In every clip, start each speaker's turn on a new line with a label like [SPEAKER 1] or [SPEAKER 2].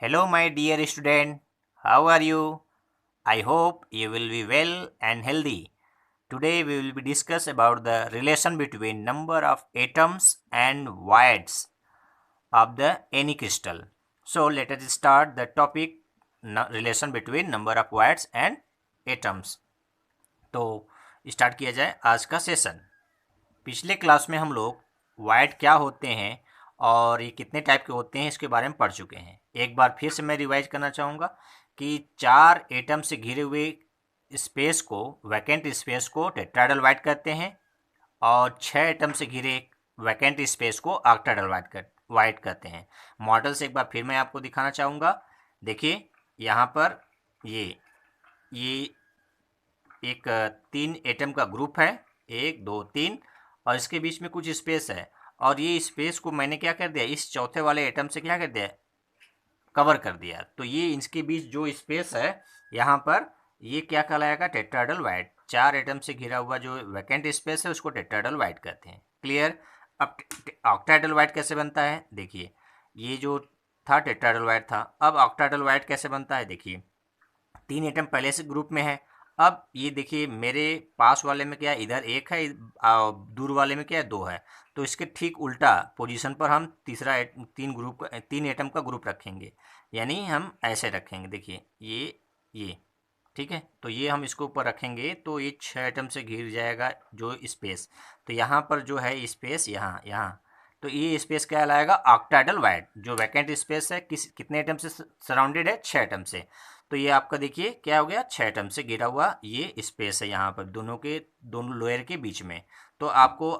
[SPEAKER 1] Hello, my dear student. How are you? I hope you will be well and healthy. Today we will be discuss about the relation between number of atoms and voids of the any crystal. So let us start the topic relation between number of voids and atoms. तो start किया जाए आज का session. पिछले class में हम लोग wide क्या होते हैं और ये कितने टाइप के होते हैं इसके बारे में पढ़ चुके हैं। एक बार फिर से मैं रिवाइज करना चाहूँगा कि 4 एटम से घिरे हुए स्पेस को वैकेंट स्पेस को टेट्राहेड्रल वाइड कहते हैं और 6 एटम से घिरे वैकेंट स्पेस को ऑक्टाहेड्रल वाइड कहते हैं। मॉडल से एक बार फिर मैं आपको दिखाना चाहूँगा। देखिए यहाँ पर ये एक 3 एटम का ग्रुप है, 1 2 3, और इसके बीच में कुछ स्पेस है और ये स्पेस को मैंने क्या कर दिया, इस चौथे वाले एटम से क्या कर दिया, कवर कर दिया। तो ये इसके बीच जो स्पेस है यहाँ पर ये क्या कहलाएगा, टेट्राहेड्रल वाइड। 4 एटम से घिरा हुआ जो वैकेंट स्पेस है उसको टेट्राहेड्रल वाइड कहते हैं। क्लियर। अब ऑक्टाहेड्रल वाइड कैसे बनता है, देखिए ये जो था टेट्राहेड्रल वाइड था, अब ऑक्टाहेड्रल वाइड कैसे बनता है। देखिए 3 एटम पहले से ग्रुप में है। अब ये देखिए मेरे पास वाले में क्या है, इधर 1 है, दूर वाले में क्या है, 2 है। तो इसके ठीक उल्टा पोजीशन पर हम तीसरा 3 एटम का ग्रुप रखेंगे, यानी हम ऐसे रखेंगे। देखिए ये ठीक है, तो ये हम इसको ऊपर रखेंगे तो ये 6 एटम से घिर जाएगा जो स्पेस। तो यहाँ पर जो है स्पेस यहाँ तो ये स्पेस क्या लाएगा, ऑक्टाहेड्रल वाइड। जो वैकेंट स्पेस है कितने एटम से सराउंडेड है, 6 एटम से। तो ये आपका देखिए क्या हो गया, 6 एटम से घिरा हुआ ये स्पेस है यहाँ पर दोनों लोअर के बीच में। तो आपको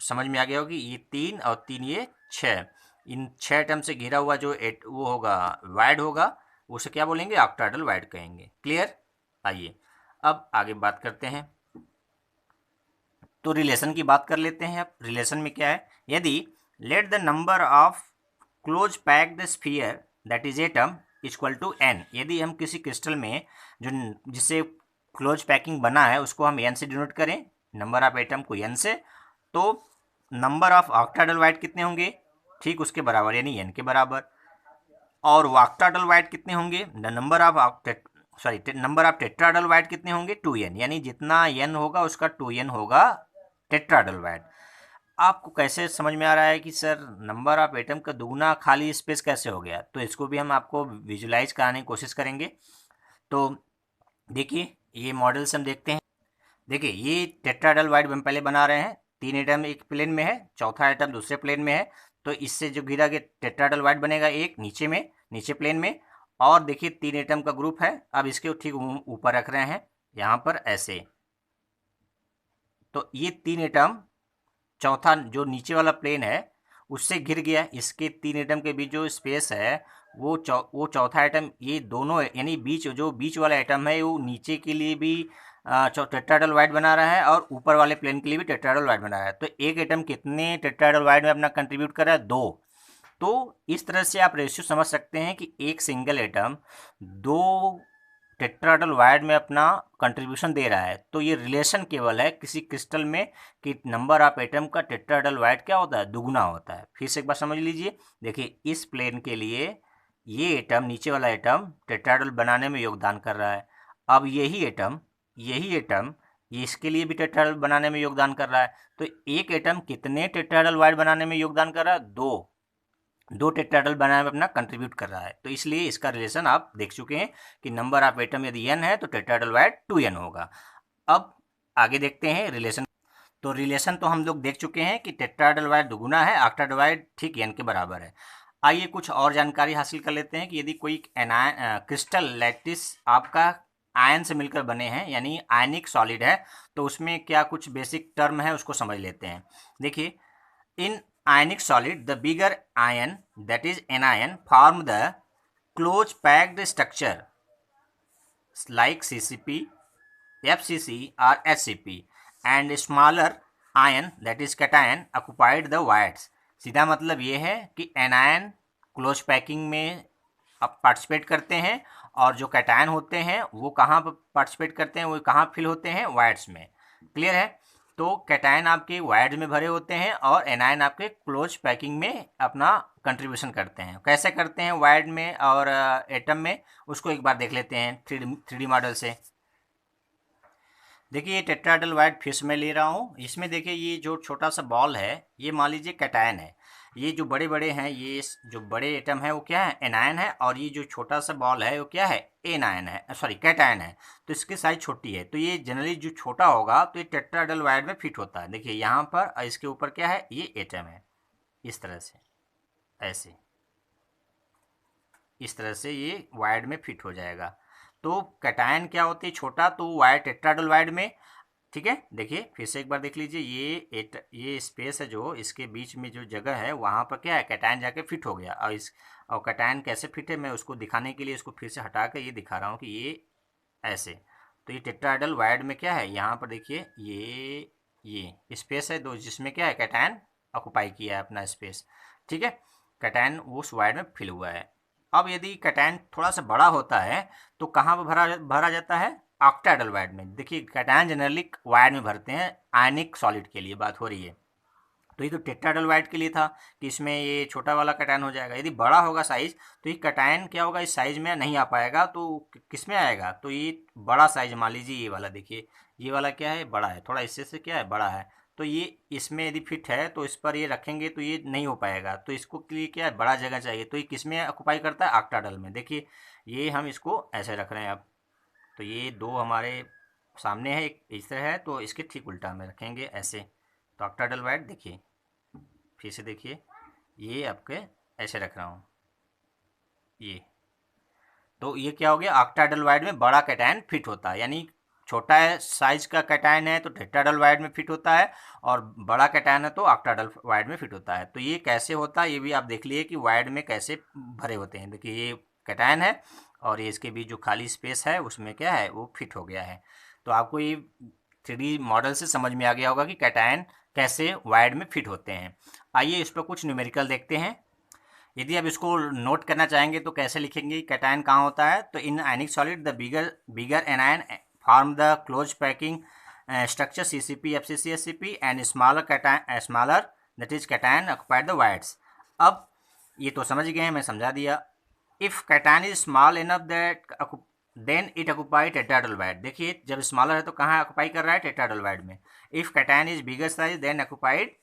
[SPEAKER 1] समझ में आ गया होगा कि ये 3 और 3 ये 6, इन 6 एटम से घिरा हुआ जो वो होगा वाइड होगा, उसे क्या बोलेंगे, ऑक्टाहेड्रल वाइड कहेंगे। क्लियर। आइए अब आगे बात करते हैं। तो रिलेशन की बात कर लेते हैं। अब रिलेशन में क्या है, यदि let the number of close packed sphere that is atom equal to N, यदि हम किसी क्रिस्टल में जो जिससे क्लोज पैकिंग बना है उसको हम एन से डिनोट करें, नंबर ऑफ एटम को एन से, तो नंबर ऑफ ऑक्टाहेड्रल वाइड कितने होंगे, ठीक उसके बराबर यानी एन के बराबर। और ऑक्टाहेड्रल वाइड कितने होंगे, the number of tetrahedral void कितने होंगे, 2n, यानी जितना n होगा उसका 2n होगा टेट्राहेड्रल वाइड। आपको कैसे समझ में आ रहा है कि सर नंबर ऑफ एटम का दुगना खाली स्पेस कैसे हो गया, तो इसको भी हम आपको विजुलाइज कराने की कोशिश करेंगे। तो देखिए ये मॉडल से हम देखते हैं। देखिए ये टेट्राहेड्रल वाइड हम पहले बना रहे हैं, 3 एटम एक प्लेन में है, चौथा एटम दूसरे प्लेन में है। तो इससे जो घिरा के टेट्राहेड्रल वाइड बनेगा, एक नीचे प्लेन में, और देखिए 3 एटम का ग्रुप है। अब इसके ठीक ऊपर रख रहे हैं यहाँ पर ऐसे। तो ये 3 एटम चौथा जो नीचे वाला प्लेन है उससे घिर गया। इसके 3 एटम के बीच जो स्पेस है वो चौथा एटम, ये दोनों यानी बीच वाला एटम है वो नीचे के लिए भी टेट्राहेड्रल वाइड बना रहा है और ऊपर वाले प्लेन के लिए भी टेट्राहेड्रल वाइड बना रहा है। तो एक एटम कितने टेट्राहेड्रल वाइड में अपना कंट्रीब्यूट कर रहा है, 2। तो इस तरह से आप रेशियो समझ सकते हैं कि एक सिंगल एटम 2 टेट्राहेड्रल वाइड में अपना कंट्रीब्यूशन दे रहा है। तो ये रिलेशन केवल है किसी क्रिस्टल में कि नंबर ऑफ एटम का टेट्राहेड्रल वाइड क्या होता है, दुगना होता है। फिर से एक बार समझ लीजिए। देखिए इस प्लेन के लिए ये एटम, नीचे वाला एटम टेट्राहेड्रल बनाने में योगदान कर रहा है। अब यही एटम ये इसके लिए भी टेट्राहेड्रल बनाने में योगदान कर रहा है। तो एक एटम कितने टेट्राहेड्रल वाइड बनाने में योगदान कर रहा है, 2 टेट्राहेड्रल बनाने में अपना कंट्रीब्यूट कर रहा है। तो इसलिए इसका रिलेशन आप देख चुके हैं कि नंबर ऑफ एटम यदि n है तो टेट्राहेड्रल वाइड 2n होगा। अब आगे देखते हैं रिलेशन। तो रिलेशन तो हम लोग देख चुके हैं कि टेट्राहेड्रल वाइड दुगुना है, ऑक्टाहेड्रल वाइड ठीक n के बराबर है। आइए कुछ और जानकारी हासिल कर लेते हैं कि यदि कोई क्रिस्टल लैटिस आपका आयन से मिलकर बने हैं यानी आयनिक सॉलिड है, तो उसमें क्या कुछ बेसिक टर्म है उसको समझ लेते हैं। देखिए इन ionic solid the bigger ion that is anion form the close packed structure like CCP, FCC or HCP and smaller ion that is cation occupied the voids। सीधा मतलब ये है कि एनायन क्लोज पैकिंग में अब पार्टिसिपेट करते हैं और जो कैटायन होते हैं वो कहाँ पार्टिसिपेट करते हैं, वो कहाँ फिल होते हैं, वाइड्स में। क्लियर है। तो कैटायन आपके वायर्ड में भरे होते हैं और एनायन आपके क्लोज पैकिंग में अपना कंट्रीब्यूशन करते हैं। कैसे करते हैं वायर्ड में और एटम में, उसको एक बार देख लेते हैं थ्री डी मॉडल से। देखिए ये टेट्राहेड्रल वायर्ड फिर से मैं ले रहा हूँ। इसमें देखिए ये जो छोटा सा बॉल है ये मान लीजिए कैटायन है। ये जो बड़े बड़े हैं, ये जो बड़े एटम है वो क्या है, एनायन है, और ये जो छोटा सा बॉल है वो क्या है, एनायन है, सॉरी कैटायन है। तो इसकी साइज छोटी है, तो ये जनरली जो छोटा होगा तो ये टेट्राहेड्रल वायर्ड में फिट होता है। देखिए यहाँ पर और इसके ऊपर क्या है, ये एटम है। इस तरह से, ऐसे इस तरह से ये वायर्ड में फिट हो जाएगा। तो कैटायन क्या होती है, छोटा, तो वायर टेट्राहेड्रल वायर्ड में। ठीक है, देखिए फिर से एक बार देख लीजिए, ये स्पेस है जो इसके बीच में जो जगह है वहाँ पर क्या है, कैटायन जाके फिट हो गया। और कैटायन कैसे फिट है मैं उसको दिखाने के लिए इसको फिर से हटा कर ये दिखा रहा हूँ कि ये ऐसे। तो ये टेट्राहेड्रल वायर्ड में क्या है, यहाँ पर देखिए ये स्पेस है दो, जिसमें क्या है, कैटायन ऑक्युपाई किया है अपना स्पेस। ठीक है, कैटायन उस वायर्ड में फिल हुआ है। अब यदि कैटायन थोड़ा सा बड़ा होता है तो कहाँ पर भरा भरा जाता है, ऑक्टाहेड्रल वायर्ड में। देखिए कैटायन जनरली वायर्ड में भरते हैं आयनिक सॉलिड के लिए बात हो रही है। तो ये तो टेट्राहेड्रल वायर्ड के लिए था कि इसमें ये छोटा वाला कैटायन हो जाएगा। यदि बड़ा होगा साइज तो ये कैटायन क्या होगा, इस साइज में नहीं आ पाएगा, तो किस में आएगा, तो ये बड़ा साइज मान लीजिए ये वाला। देखिए ये वाला क्या है, बड़ा है, थोड़ा इससे से क्या है, बड़ा है। तो ये इसमें यदि फिट है तो इस पर ये रखेंगे तो ये नहीं हो पाएगा, तो इसको के लिए क्या है, बड़ा जगह चाहिए। तो ये किस में ऑक्युपाई करता है, ऑक्टाहेड्रल में। देखिए ये हम इसको ऐसे रख रहे हैं अब। तो ये दो हमारे सामने है, एक इस तरह है, तो इसके ठीक उल्टा में रखेंगे ऐसे। तो ऑक्टाहेड्रल वायर्ड देखिए, फिर से देखिए, ये आपके ऐसे रख रहा हूँ ये। तो ये क्या हो गया, ऑक्टाहेड्रल वायर्ड में बड़ा कैटायन फिट होता है। यानी छोटा साइज का कैटायन है तो टेट्राहेड्रल वायर्ड में फिट होता है, और बड़ा कैटायन है तो ऑक्टाहेड्रल वायर्ड में फिट होता है। तो ये कैसे होता है ये भी आप देख लिए कि वायर्ड में कैसे भरे होते हैं। देखिए ये कैटायन है और ये इसके बीच जो खाली स्पेस है उसमें क्या है, वो फिट हो गया है। तो आपको ये 3D मॉडल से समझ में आ गया होगा कि कैटायन कैसे वायर्ड में फिट होते हैं। आइए इस पर कुछ न्यूमेरिकल देखते हैं। यदि आप इसको नोट करना चाहेंगे तो कैसे लिखेंगे, कैटायन कहाँ होता है, तो इन ionic solid the bigger anion form the close packing structure CCP FCC SCP and smaller that is cation occupied the voids. अब ये तो समझ गए हैं, मैं समझा दिया। If cation is small enough that then it occupy tetrahedral void. देखिए जब स्मॉलर है तो कहाँ ऑक्युपाई कर रहा है, टेट्राहेड्रल वायर्ड में। If cation is bigger size then occupied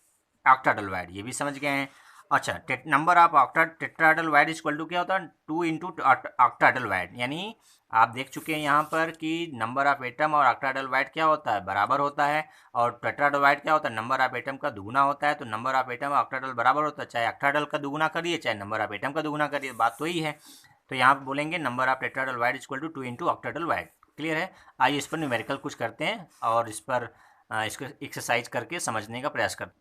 [SPEAKER 1] octahedral void, ये भी समझ गए हैं। अच्छा, number of tetrahedral void equal to क्या होता है, 2 इंटू ऑक्टाहेड्रल वायर्ड। यानी आप देख चुके हैं यहाँ पर कि नंबर ऑफ एटम और ऑक्टाहेड्रल वायर्ड क्या होता है, बराबर होता है। और टेट्राहेड्रल वायर्ड क्या होता है, नंबर ऑफ एटम का दुगुना होता है। तो नंबर ऑफ एटम ऑक्टाहेड्रल बराबर होता है, चाहे ऑक्टाहेड्रल का दुगुना करिए चाहे नंबर ऑफ एटम का दुगुना करिए, बात तो ही है। तो यहाँ पर बोलेंगे number of tetrahedral void equal to 2 into octahedral void. Clear है। आइए इस पर न्यूमेरिकल कुछ करते हैं और इस पर इसको एक्सरसाइज करके समझने का प्रयास करते हैं।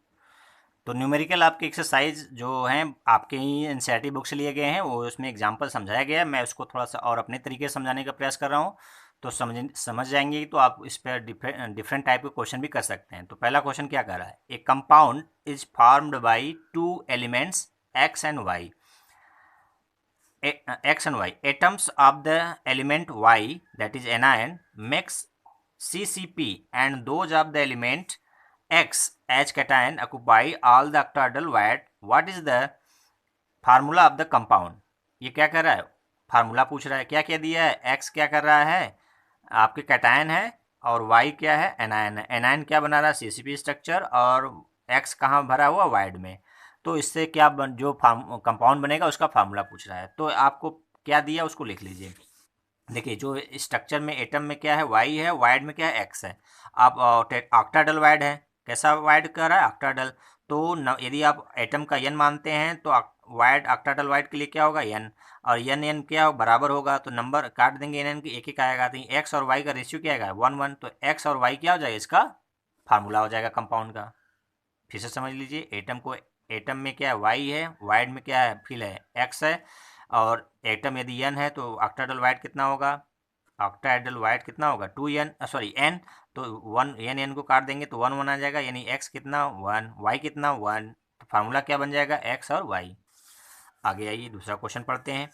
[SPEAKER 1] तो न्यूमेरिकल आपके एक्सरसाइज जो हैं आपके ही एनसीईआरटी बुक से लिए गए हैं, वो उसमें एग्जांपल समझाया गया है। मैं उसको थोड़ा सा और अपने तरीके से समझाने का प्रयास कर रहा हूँ, तो समझ जाएंगे। तो आप इस पर डिफरेंट टाइप के क्वेश्चन भी कर सकते हैं। तो पहला क्वेश्चन क्या कर रहा है, ए compound is formed by 2 elements X and Y. X and Y. Atoms of the element Y, that is anion, makes CCP, and those of the element X as cation occupy all the octahedral wire. What is the formula of the compound. ये क्या कर रहा है, formula पूछ रहा है। क्या क्या दिया है, एक्स क्या कर रहा है, आपके कैटायन है, और वाई क्या है, एनायन है। एनायन क्या बना रहा है, CCP स्ट्रक्चर, और एक्स कहाँ भरा हुआ, वाइड में। तो इससे क्या जो कंपाउंड बनेगा उसका फार्मूला पूछ रहा है। तो आपको क्या दिया उसको लिख लीजिए। देखिए जो स्ट्रक्चर में एटम में क्या है, वाई है, वाइड में क्या है, एक्स है। आप ऑक्टाहेड्रल वाइड है, कैसा वाइड कर रहा है, ऑक्टाहेड्रल। तो यदि आप एटम का n मानते हैं तो वाइड ऑक्टाहेड्रल वाइड के लिए क्या होगा, n, और n क्या बराबर होगा, तो नंबर काट देंगे n की, एक एक आएगा। तो एक्स और वाई का रेशियो क्या आएगा, 1 1। तो एक्स और वाई क्या हो जाएगा, इसका फार्मूला हो जाएगा कंपाउंड का। फिर से समझ लीजिए, एटम में क्या है, वाई है, वाइड में क्या है, फिल है, एक्स है। और एटम यदि n है तो ऑक्टाहेड्रल वाइड कितना होगा, ऑक्टाहेड्रल वाइड कितना होगा, 2n, सॉरी n। तो 1 n को काट देंगे तो 1 1 आ जाएगा, यानी x कितना 1, y कितना 1। तो फार्मूला क्या बन जाएगा, x और y। आगे आइए दूसरा क्वेश्चन पढ़ते हैं।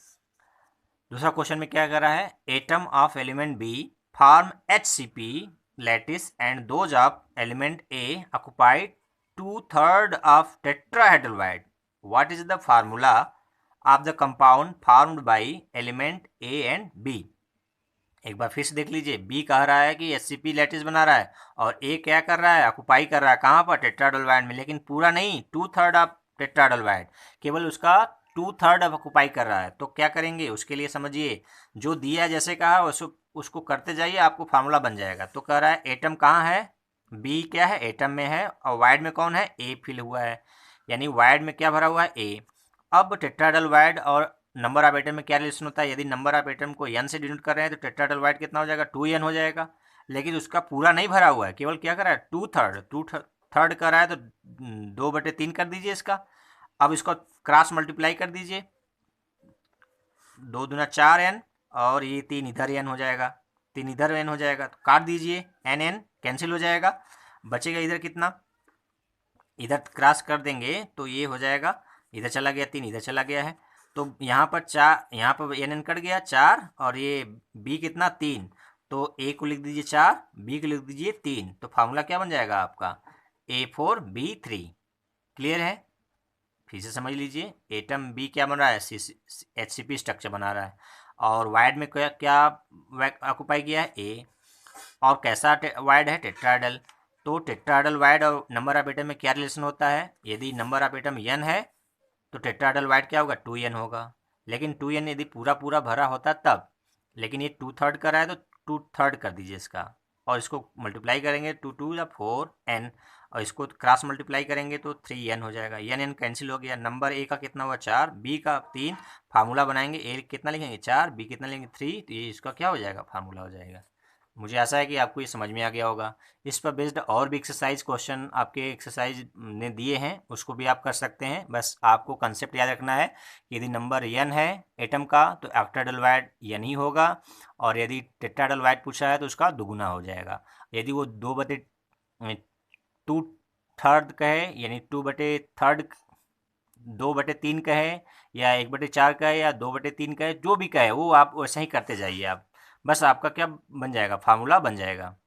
[SPEAKER 1] दूसरा क्वेश्चन में क्या कर रहा है, atom of element B form HCP lattice and those of element A occupied 2/3 of tetrahedral. What is the formula of the compound formed by element A and B? एक बार फिर से देख लीजिए, बी कह रहा है कि एससीपी लैटिस बना रहा है और ए क्या कर रहा है, ऑक्युपाई कर रहा है कहाँ पर, टेट्राडोलवाइड में, लेकिन पूरा नहीं, 2/3 ऑफ टेट्राडोलवाइड, केवल उसका 2/3 ऑफ ऑक्युपाई कर रहा है। तो क्या करेंगे उसके लिए, समझिए, जो दिया जैसे कहा उसको करते जाइए, आपको फार्मूला बन जाएगा। तो कह रहा है एटम कहाँ है, बी क्या है, एटम में है, और वाइड में कौन है, ए फिल हुआ है, यानी वाइड में क्या भरा हुआ है, ए। अब टेट्राडोलवाइड और नंबर ऑफ एटम में क्या रिलेशन होता है, यदि नंबर ऑफ एटम को n से डिनोट कर रहे हैं तो टेट्राडोलवाइड कितना हो जाएगा, 2n हो जाएगा। लेकिन उसका पूरा नहीं भरा हुआ है, केवल क्या कर रहा है, 2/3 कर रहा है, तो 2/3 कर दीजिए इसका। अब इसको क्रॉस मल्टीप्लाई कर दीजिए, 2 दूना 4n, और ये 3 इधर n हो जाएगा, 3 इधर n हो जाएगा, तो काट दीजिए, n कैंसिल हो जाएगा, बचेगा इधर कितना, इधर क्रॉस कर देंगे तो ये हो जाएगा, इधर चला गया 3, इधर चला गया है, तो यहाँ पर 4, यहाँ पर n कट गया 4, और ये b कितना 3, तो a को लिख दीजिए 4, b को लिख दीजिए 3, तो फार्मूला क्या बन जाएगा आपका, A4B3। क्लियर है, फिर से समझ लीजिए, एटम बी क्या बन रहा है, HCP स्ट्रक्चर बना रहा है, और वाइड में क्या क्या ऑक्युपाई किया है, ए, और कैसा वाइड है, टेट्राहेड्रल। तो टेट्राहेड्रल वाइड और नंबर ऑफ एटम में क्या रिलेशन होता है, यदि नंबर ऑफ एटम n है तो टेट्राहेड्रल वाइड क्या होगा, 2n होगा। लेकिन 2n यदि पूरा पूरा भरा होता तब, लेकिन ये 2/3 का रहा है तो 2/3 कर दीजिए इसका, और इसको मल्टीप्लाई करेंगे 2 2 या 4n, और इसको क्रॉस मल्टीप्लाई करेंगे तो 3n हो जाएगा, n कैंसिल हो गया, नंबर ए का कितना हुआ 4, बी का 3, फार्मूला बनाएंगे, ए कितना लिखेंगे 4, बी कितना लेंगे 3, तो ये इसका क्या हो जाएगा, फार्मूला हो जाएगा। मुझे आशा है कि आपको ये समझ में आ गया होगा। इस पर बेस्ड और भी एक्सरसाइज क्वेश्चन आपके एक्सरसाइज ने दिए हैं, उसको भी आप कर सकते हैं। बस आपको कंसेप्ट याद रखना है कि यदि नंबर n है एटम का तो ऑक्टाडोलवाइड n ही होगा, और यदि टेट्राडोलवाइड पूछा है तो उसका दुगुना हो जाएगा। यदि वो 2/2 कहे, यानी 2/3, 2/3 कहे, या 1/4 कहे, या 2/3 कहे, जो भी कहे वो आप वैसे ही करते जाइए आप, बस आपका क्या बन जाएगा, फार्मूला बन जाएगा।